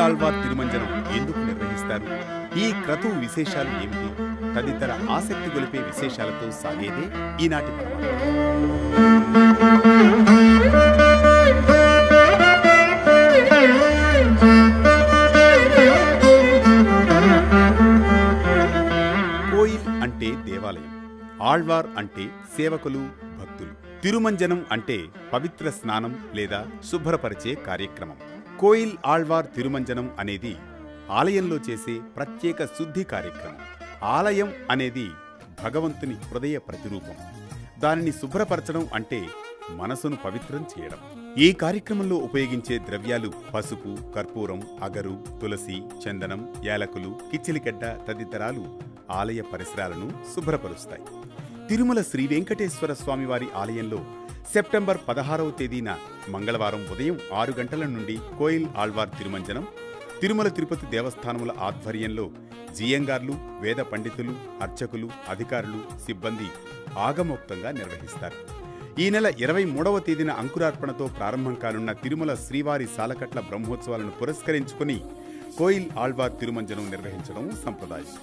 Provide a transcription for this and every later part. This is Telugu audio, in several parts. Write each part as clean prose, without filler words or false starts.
ఆళ్వార్ తిరుమంజనం ఎందుకు నిర్వహిస్తారు, ఈ క్రతువు విశేషాలు ఏమిటి తదితర ఆసక్తి గొలిపే విశేషాలతో సాగేదే ఈనాటి కోయిల్ అంటే దేవాలయం, ఆళ్వార్ అంటే సేవకులు భక్తులు, తిరుమంజనం అంటే పవిత్ర స్నానం లేదా శుభ్రపరిచే కార్యక్రమం. కోయిల్ ఆళ్వార్ తిరుమంజనం అనేది ఆలయంలో చేసే ప్రత్యేక శుద్ధి కార్యక్రమం. ఆలయం అనేది భగవంతుని హృదయ ప్రతిరూపం. దానిని శుభ్రపరచడం అంటే మనసును పవిత్రం చేయడం. ఈ కార్యక్రమంలో ఉపయోగించే ద్రవ్యాలు పసుపు, కర్పూరం, అగరు, తులసి, చందనం, యాలకులు, కిచ్చిలిగడ్డ తదితరాలు ఆలయ పరిసరాలను శుభ్రపరుస్తాయి. తిరుమల శ్రీ వెంకటేశ్వర స్వామివారి ఆలయంలో సెప్టెంబర్ 16వ తేదీన మంగళవారం ఉదయం 6 గంటల నుండి కోయిల్ ఆళ్వార్ తిరుమంజనం తిరుమల తిరుపతి దేవస్థానముల ఆధ్వర్యంలో జియంగార్లు, వేద పండితులు, అర్చకులు, అధికారులు, సిబ్బంది ఆగమోక్తంగా నిర్వహిస్తారు. ఈ నెల 23వ తేదీన అంకురార్పణతో ప్రారంభం కానున్న తిరుమల శ్రీవారి సాలకట్ల బ్రహ్మోత్సవాలను పురస్కరించుకుని కోయిల్ ఆళ్వార్ తిరుమంజనం నిర్వహించడం సంప్రదాయం.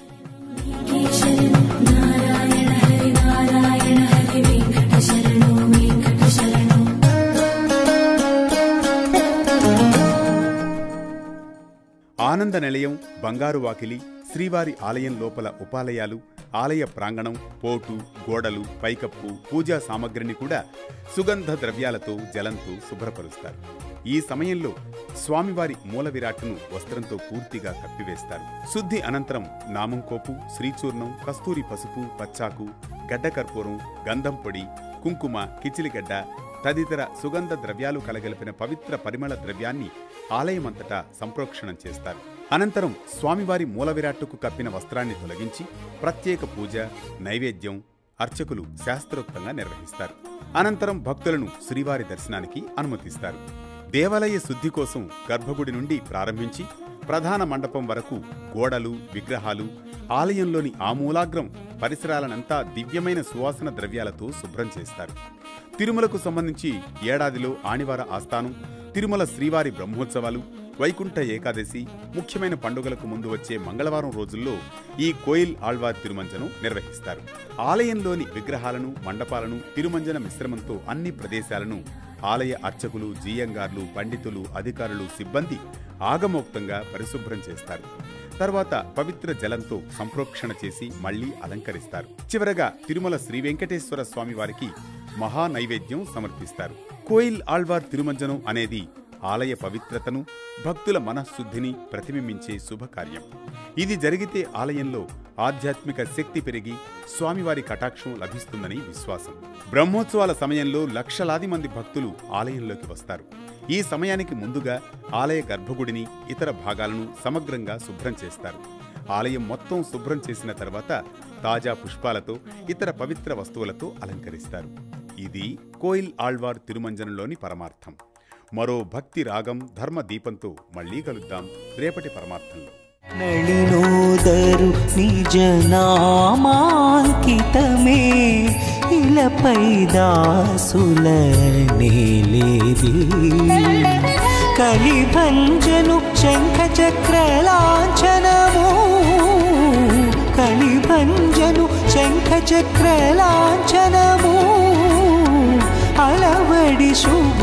ఆనంద నిలయం, బంగారు వాకిలి, శ్రీవారి ఆలయం లోపల ఉపాలయాలు, ఆలయ ప్రాంగణం, పోటు, గోడలు, పైకప్పు, పూజా సామగ్రిని కూడా సుగంధ ద్రవ్యాలతో, జలంతో శుభ్రపరుస్తారు. ఈ సమయంలో స్వామివారి మూల విరాట్టును వస్త్రంతో పూర్తిగా కప్పివేస్తారు. శుద్ధి అనంతరం నామంకోపు, శ్రీచూర్ణం, కస్తూరి పసుపు, పచ్చాకు, గడ్డ కర్పూరం, గంధం పొడి, కుంకుమ, కిచిలిగడ్డ తదితర సుగంధ ద్రవ్యాలు కలగలిపిన పవిత్ర పరిమళ ద్రవ్యాన్ని ఆలయమంతటా సంప్రోక్షణం చేస్తారు. అనంతరం స్వామివారి మూల విరాట్టుకు కప్పిన వస్త్రాన్ని తొలగించి ప్రత్యేక పూజ, నైవేద్యం అర్చకులు శాస్త్రోక్తంగా నిర్వహిస్తారు. అనంతరం భక్తులను శ్రీవారి దర్శనానికి అనుమతిస్తారు. దేవాలయ శుద్ధి కోసం గర్భగుడి నుండి ప్రారంభించి ప్రధాన మండపం వరకు గోడలు, విగ్రహాలు, ఆలయంలోని ఆమూలాగ్రం పరిసరాలనంతా దివ్యమైన సువాసన ద్రవ్యాలతో శుభ్రం చేస్తారు. తిరుమలకు సంబంధించి ఏడాదిలో ఆణివార ఆస్థానం, తిరుమల శ్రీవారి బ్రహ్మోత్సవాలు, వైకుంఠ ఏకాదశి, ముఖ్యమైన పండుగలకు ముందు వచ్చే మంగళవారం రోజుల్లో ఈ కోయిల్ ఆళ్వార్ తిరుమంజనం నిర్వహిస్తారు. ఆలయంలోని విగ్రహాలను, మండపాలను తిరుమంజన మిశ్రమంతో అన్ని ప్రదేశాలను ఆలయ అర్చకులు, జియంగార్లు, పండితులు, అధికారులు, సిబ్బంది ఆగమోక్తంగా పరిశుభ్రం చేస్తారు. తర్వాత పవిత్ర జలంతో సంప్రోక్షణ చేసి మళ్లీ అలంకరిస్తారు. చివరగా తిరుమల శ్రీ వెంకటేశ్వర స్వామి వారికి మహా నైవేద్యం సమర్పిస్తారు. కోయిల్ ఆళ్వార్ తిరుమంజనం అనేది ఆలయ పవిత్రతను, భక్తుల మనఃశుద్ధిని ప్రతిబింబించే శుభకార్యం. ఇది జరిగితే ఆలయంలో ఆధ్యాత్మిక శక్తి పెరిగి స్వామివారి కటాక్షం లభిస్తుందని విశ్వాసం. బ్రహ్మోత్సవాల సమయంలో లక్షలాది మంది భక్తులు ఆలయంలోకి వస్తారు. ఈ సమయానికి ముందుగా ఆలయ గర్భగుడిని, ఇతర భాగాలను సమగ్రంగా శుభ్రం చేస్తారు. ఆలయం మొత్తం శుభ్రం చేసిన తర్వాత తాజా పుష్పాలతో, ఇతర పవిత్ర వస్తువులతో అలంకరిస్తారు. ఇది కోయిల్ ఆళ్వార్ తిరుమంజనంలోని పరమార్థం. మరో భక్తి రాగం, ధర్మ దీపంతో మళ్లీ కలుద్దాం రేపటి పరమార్థంలో. నళినోదరు నిజనామాంకితమే ఇలపై దాసుల నేలేది కలిభంజను శంఖ చక్రలాంఛనము కలిభంజను శంఖ చక్రలాంఛనము అలవడి శుభ